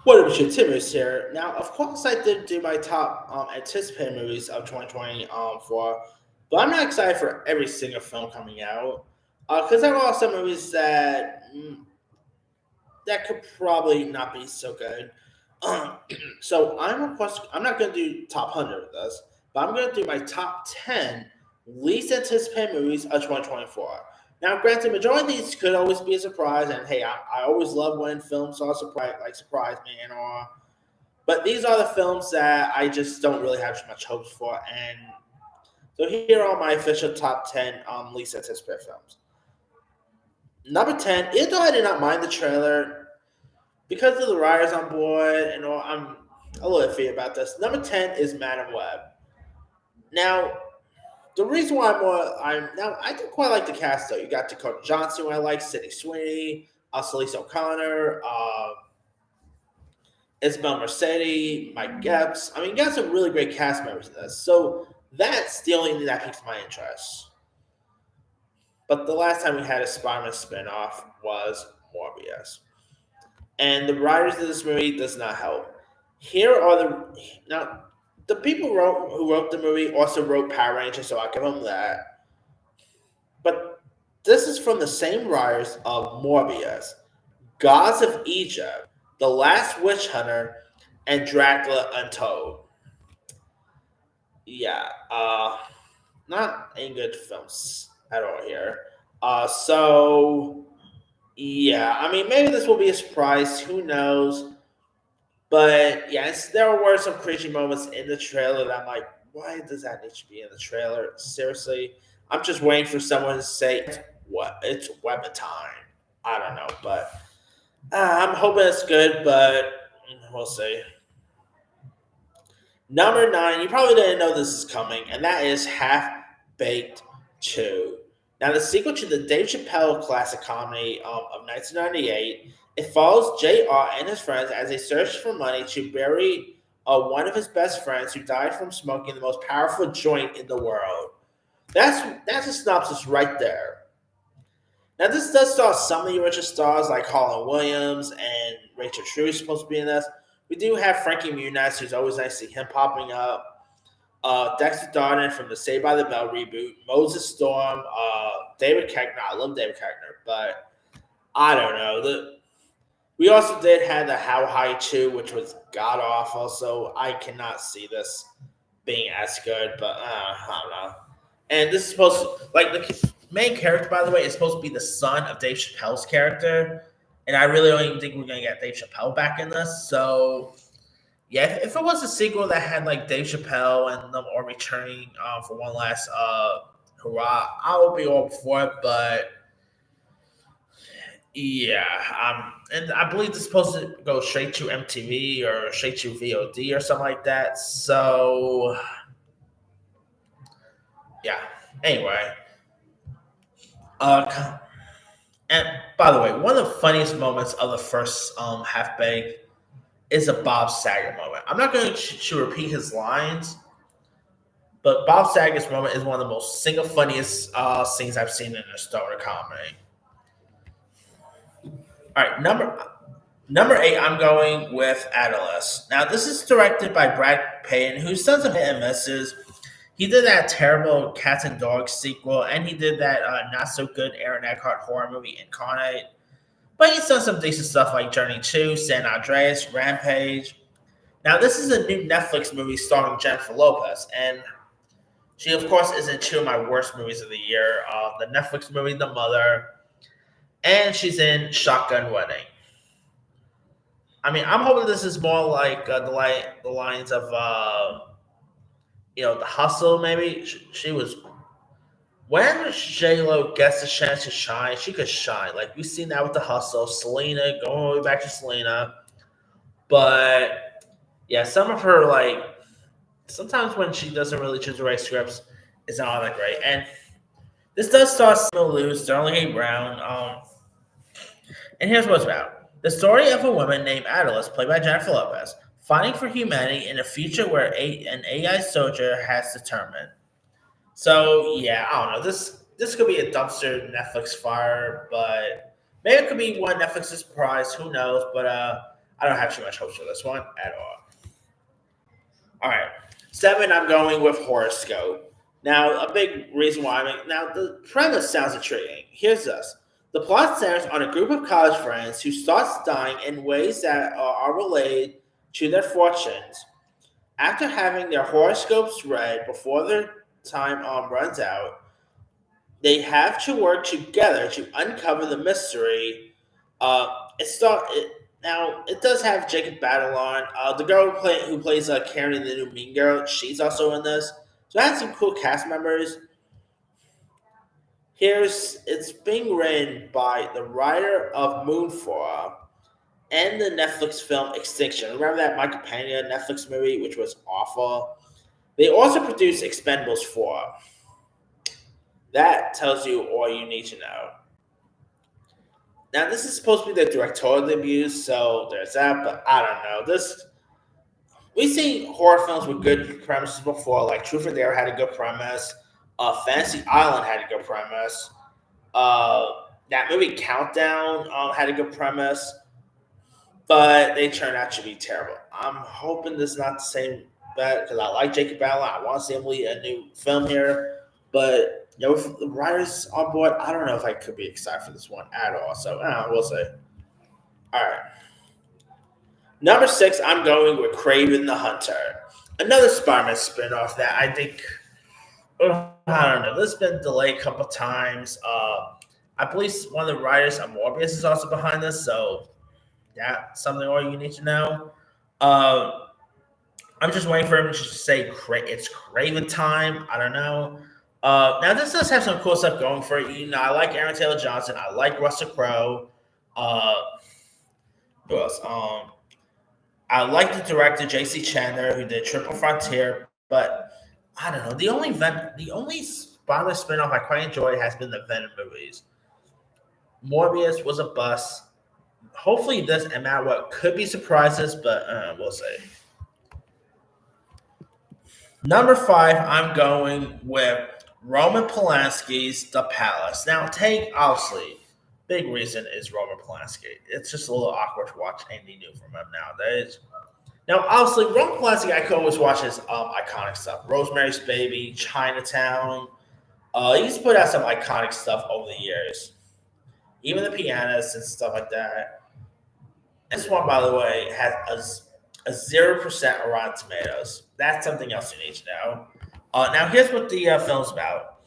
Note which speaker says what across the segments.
Speaker 1: What up, your Timmers here. Now, of course, I did do my top anticipated movies of 2020 for, but I'm not excited for every single film coming out because there are some movies that could probably not be so good. Um, so I'm not going to do top 100 of this, but I'm going to do my top 10 least anticipated movies of 2024. Now, granted, majority of these could always be a surprise, and hey, I always love when films are surprise me and all. But these are the films that I just don't really have much hopes for. And so here are my official top 10 least anticipated films. Number 10, even though I did not mind the trailer, because of the writers on board and all, I'm a little iffy about this. Number 10 is Madam Web. Now, the reason why I do quite like the cast though. You got Dakota Johnson, who I like, Sydney Sweeney, Celeste O'Connor, Isabel Mercedes, Mike Epps. I mean, you got some really great cast members in this. So that's the only thing that piques my interest. But the last time we had a Spider-Man spinoff was Morbius. And the writers of this movie does not help. Here are now the people who wrote the movie also wrote Power Rangers, so I'll give them that. But this is from the same writers of Morbius, Gods of Egypt, The Last Witch Hunter, and Dracula Untold. Yeah, not any good films at all here. So yeah, I mean maybe this will be a surprise. Who knows? But yes, there were some cringy moments in the trailer that I'm like, why does that need to be in the trailer? Seriously, I'm just waiting for someone to say what it's weapon time. I don't know, but I'm hoping it's good, but we'll see. Number 9, you probably didn't know this is coming, and that is Half Baked 2. Now, the sequel to the Dave Chappelle classic comedy of 1998, it follows JR and his friends as they search for money to bury one of his best friends who died from smoking the most powerful joint in the world. That's a synopsis right there. Now, this does star some of the original stars like Colin Williams and Rachel True supposed to be in this. We do have Frankie Muniz, who's always nice to see him popping up. Dexter Darden from the Saved by the Bell reboot. Moses Storm. David Koechner. I love David Koechner, but I don't know. We also did have the How High 2, which was god awful, so I cannot see this being as good, but I don't know. And this is supposed to, like, the main character, by the way, is supposed to be the son of Dave Chappelle's character. And I really don't even think we're going to get Dave Chappelle back in this. So, yeah, if it was a sequel that had, like, Dave Chappelle and them all returning for one last hurrah, I would be all for it. But, yeah. And I believe this is supposed to go straight to MTV or straight to VOD or something like that. So, yeah. Anyway, uh, and by the way, one of the funniest moments of the first half baked is a Bob Saget moment. I'm not going to repeat his lines, but Bob Saget's moment is one of the most single funniest scenes I've seen in a stoner comedy. All right, number 8, I'm going with Atlas. Now, this is directed by Brad Payton, who's done some hit and misses. He did that terrible Cats and Dogs sequel, and he did that not so good Aaron Eckhart horror movie Incarnate. But he's done some decent stuff like Journey 2, San Andreas, Rampage. Now, this is a new Netflix movie starring Jennifer Lopez, and she, of course, is in two of my worst movies of the year: the Netflix movie The Mother, and she's in Shotgun Wedding. I mean, I'm hoping this is more like the lines of The Hustle. Maybe she was. Whenever J Lo gets a chance to shine, she could shine. Like we've seen that with The Hustle, Selena, going all the way back to Selena. But yeah, some of her like sometimes when she doesn't really choose the right scripts, it's not all that great. And this does star Simu Liu, Sterling A. Brown. And here's what it's about: the story of a woman named Atlas, played by Jennifer Lopez, fighting for humanity in a future where an AI soldier has determined. So yeah, I don't know. This could be a dumpster Netflix fire, but maybe it could be one Netflix's prize. Who knows? But I don't have too much hopes for this one at all. All right. 7, I'm going with Horoscope. Now, a big reason why now the premise sounds intriguing. Here's this. The plot centers on a group of college friends who starts dying in ways that are related to their fortunes. After having their horoscopes read before their time runs out, they have to work together to uncover the mystery. Now it does have Jacob Batalon, the girl who plays Karen in the new Mean Girl. She's also in this, so it has some cool cast members. It's being written by the writer of Moonfall and the Netflix film Extinction. Remember that Michael Pena Netflix movie, which was awful. They also produced Expendables 4. That tells you all you need to know. Now, this is supposed to be their directorial debut, so there's that, but I don't know. We've seen horror films with good premises before, like Truth or Dare had a good premise. Fantasy Island had a good premise. That movie Countdown had a good premise, but they turned out to be terrible. I'm hoping this is not the same bet because I like Jacob Batalon. I want to see him lead a new film here, but with the writers on board, I don't know if I could be excited for this one at all. So we'll see. All right. Number 6, I'm going with Craven the Hunter. Another Spider-Man spinoff that I think, I don't know, this has been delayed a couple times. I believe one of the writers of Morbius is also behind this, so that's something all you need to know. I'm just waiting for him to say it's Craven time. I don't know. Now, this does have some cool stuff going for it. You know, I like Aaron Taylor Johnson. I like Russell Crowe. Who else? I like the director J.C. Chandler, who did Triple Frontier. But I don't know. The only Spider-Man spinoff I quite enjoyed has been the Venom movies. Morbius was a bust. Hopefully, this and Matt what could be surprises, but we'll see. Number 5, I'm going with Roman Polanski's The Palace. Now, obviously, big reason is Roman Polanski. It's just a little awkward to watch anything new from him nowadays. Now, obviously, Roman Polanski, I could always watch his iconic stuff. Rosemary's Baby, Chinatown. He's put out some iconic stuff over the years. Even The Pianist and stuff like that. This one, by the way, has a 0% Rotten Tomatoes. That's something else you need to know. Now, here's what the film's about.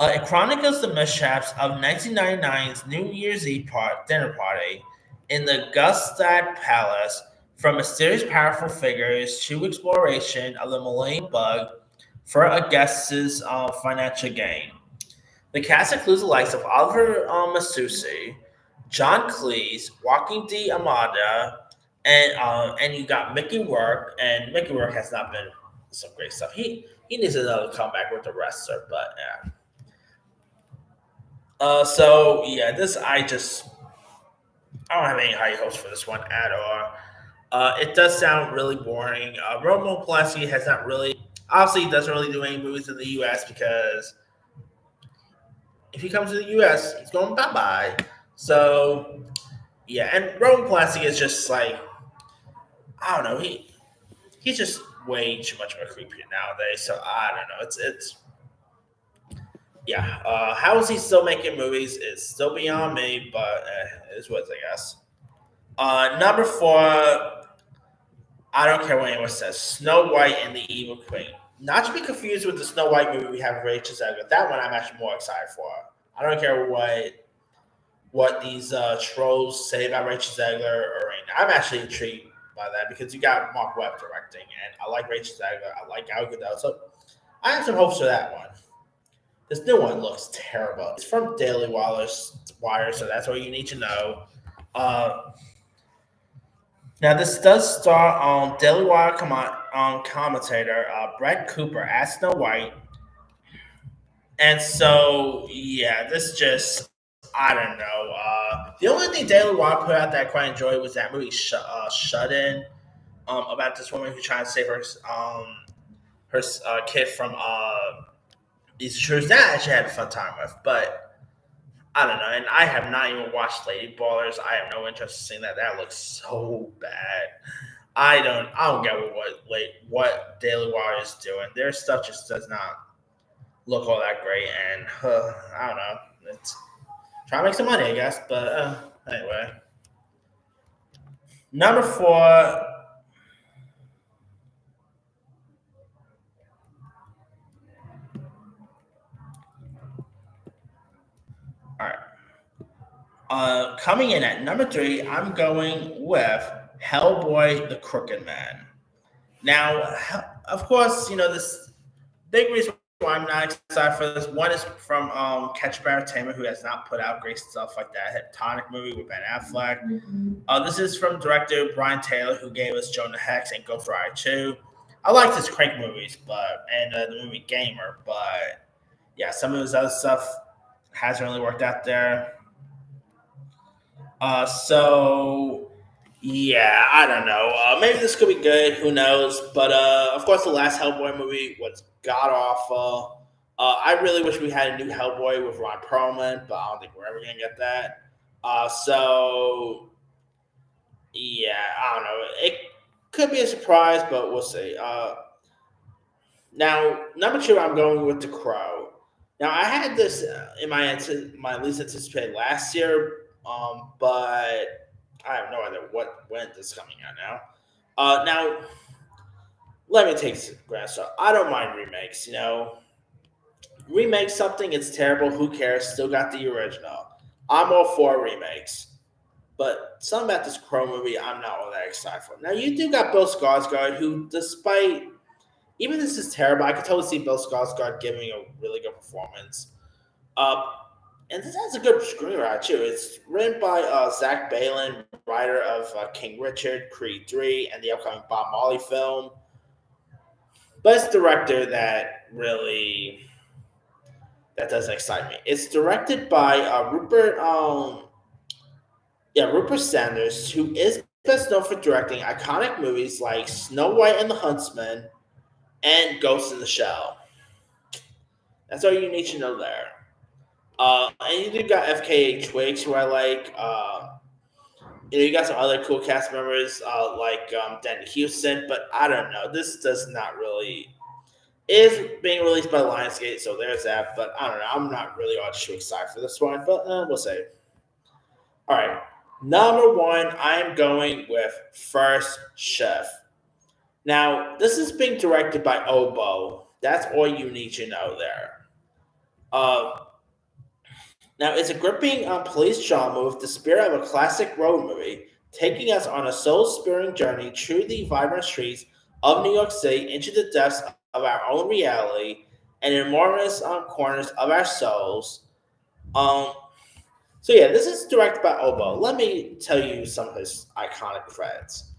Speaker 1: It chronicles the mishaps of 1999's New Year's Eve dinner party in the Gustad Palace, from mysterious powerful figures to exploration of the Millennium Bug for a guest's financial gain. The cast includes the likes of Oliver Masucci, John Cleese, Joaquin D. Amada, and you got Mickey Rourke, and Mickey Rourke has not been some great stuff. He needs another comeback with the wrestler, but yeah. So yeah, I don't have any high hopes for this one at all. It does sound really boring. Roman Polanski has not really, obviously, he doesn't really do any movies in the U.S. because if he comes to the U.S., he's going bye-bye. So yeah, and Roman Polanski is just like, I don't know, he's just way too much of a creep nowadays. So I don't know. It's yeah. How is he still making movies? It's still beyond me, but it is what it is, I guess. Number 4, I don't care what anyone says. Snow White and the Evil Queen. Not to be confused with the Snow White movie we have with Rachel Zegler. That one I'm actually more excited for. I don't care what these trolls say about Rachel Zegler or anything. I'm actually intrigued by that because you got Mark Webb directing, and I like Rachel Zegler. I like Gal Gadot. So I have some hopes for that one. This new one looks terrible. It's from Daily Wire, so that's all you need to know. Now, this does star Daily Wire commentator Brett Cooper as Snow White. And so, yeah, this just, I don't know. The only thing Daily Wire put out that I quite enjoyed was that movie Shut In, about this woman who's trying to save her kid from these intruders. That I actually had a fun time with. But I don't know, and I have not even watched Lady Ballers. I have no interest in seeing that. That looks so bad. I don't get what Daily Wire is doing. Their stuff just does not look all that great, and I don't know. It's trying to make some money, I guess. But anyway, number four. All right. Coming in at number three, I'm going with Hellboy: The Crooked Man. Now, of course, this big reason why I'm not excited for this one is from Catch Barrett Tamer, who has not put out great stuff like that Tonic movie with Ben Affleck. This is from director Brian Taylor, who gave us Jonah Hex and Ghost Rider 2. I liked his Crank movies, and the movie Gamer, but yeah, some of his other stuff hasn't really worked out there. So yeah, I don't know. Maybe this could be good. Who knows? But of course, the last Hellboy movie was god awful. I really wish we had a new Hellboy with Ron Perlman, but I don't think we're ever gonna get that. So yeah, I don't know. It could be a surprise, but we'll see. Now, number two, I'm going with The Crow. Now, I had this in my least anticipated last year, but I have no idea when this is coming out now. Now, let me take some grass. So I don't mind remakes. Remake something, it's terrible. Who cares? Still got the original. I'm all for remakes. But something about this Crow movie, I'm not all that excited for. Now, you do got Bill Skarsgård, who, despite even this is terrible, I could totally see Bill Skarsgård giving a really good performance. Uh, and this has a good screenwriter too. It's written by Zach Balin, writer of King Richard, Creed 3, and the upcoming Bob Marley film. But it's director that doesn't excite me. It's directed by Rupert Sanders, who is best known for directing iconic movies like Snow White and the Huntsman and Ghost in the Shell. That's all you need to know there. And you do got FKA Twigs, who I like. You got some other cool cast members like Danny Houston, but I don't know. This does not really is being released by Lionsgate, so there's that. But I don't know. I'm not really all too excited for this one, but we'll see. All right, number one, I'm going with First Chef. Now, this is being directed by Obo. That's all you need to know there. Uh, Now, it's a gripping police drama with the spirit of a classic road movie, taking us on a soul-stirring journey through the vibrant streets of New York City into the depths of our own reality and enormous corners of our souls. Um, so yeah, this is directed by Obo. Let me tell you some of his iconic credits.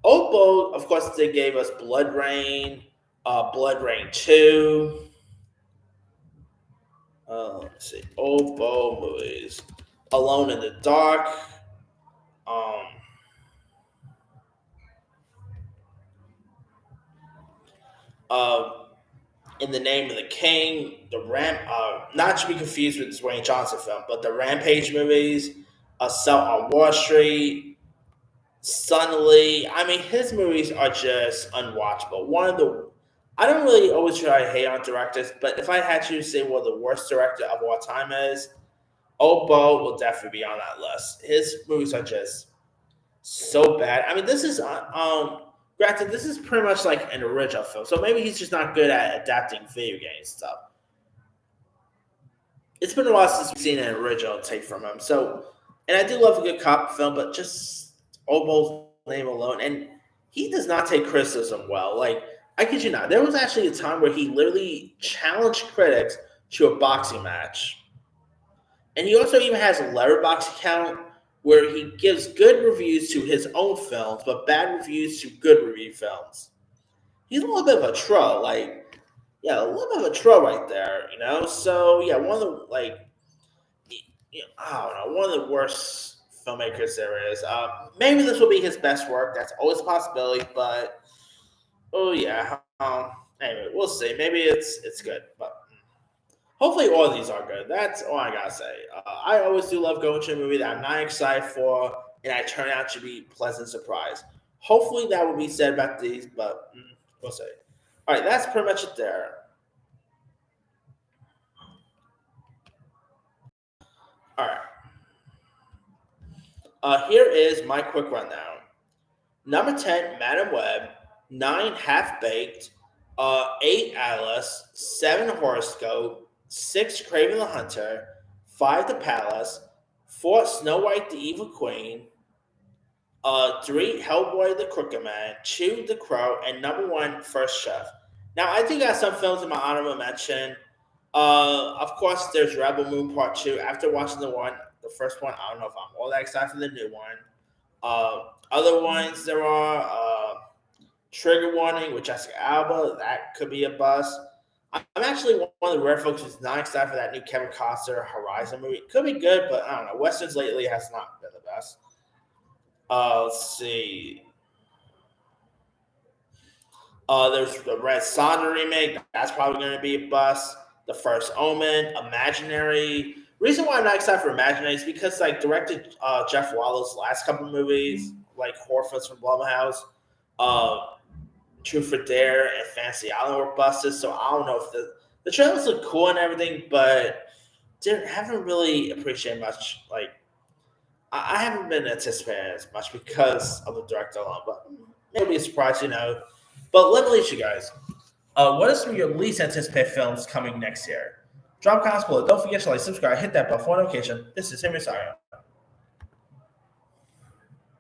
Speaker 1: Obo, of course, they gave us Blood Rain 2. Let's see. Obo movies. Alone in the Dark. Um, uh, in the Name of the King. Not to be confused with the Dwayne Johnson film, but the Rampage movies. Assault on Wall Street. Suddenly, I mean, his movies are just unwatchable. I don't really always try to hate on directors, but if I had to say what the worst director of all time is, Obo will definitely be on that list. His movies are just so bad. I mean, this is granted, this is pretty much like an original film, so maybe he's just not good at adapting video game stuff. It's been a while since we've seen an original take from him. So, and I do love a good cop film, but just Obo's name alone, and he does not take criticism well. Like, I kid you not, there was actually a time where he literally challenged critics to a boxing match. And he also even has a letterbox account where he gives good reviews to his own films, but bad reviews to good review films. He's a little bit of a troll, like yeah, a little bit of a troll right there. So yeah, one of the I don't know, one of the worst filmmakers there is. Maybe this will be his best work. That's always a possibility, but oh yeah. Anyway, we'll see. Maybe it's good, but. Hopefully, all of these are good. That's all I gotta say. I always do love going to a movie that I'm not excited for, and I turn out to be pleasant surprise. Hopefully, that will be said about these, but we'll see. All right, that's pretty much it there. All right, here is my quick rundown. Number 10, Madam Web. 9, Half Baked. 8, Alice. 7, Horoscope. 6, Craven the Hunter. 5, The Palace. 4, Snow White the Evil Queen. 3, Hellboy the Crooked Man. 2, The Crow. And number 1, First Chef. Now, I do got some films in my honorable mention. Of course, there's Rebel Moon Part 2. After watching the first one, I don't know if I'm all that excited for the new one. Other ones there are Trigger Warning with Jessica Alba. That could be a bust. I'm actually one of the rare folks who's not excited for that new Kevin Costner Horizon movie. It could be good, but I don't know. Westerns lately has not been the best. Let's see. There's the Red Sonja remake. That's probably going to be a bust. The First Omen, Imaginary. Reason why I'm not excited for Imaginary is because like directed Jeff Waller's last couple movies, like horror films from Blumhouse, uh, Truth or Dare and Fantasy Island were busted. So I don't know if the trailers look cool and everything, but haven't really appreciated much. Like I haven't been anticipating as much because of the director alone, but maybe a surprise, you know. But let me leave you guys. What are some of your least anticipated films coming next year? Drop comments below. Don't forget to like, subscribe, hit that bell for notification. This is Henry Sario.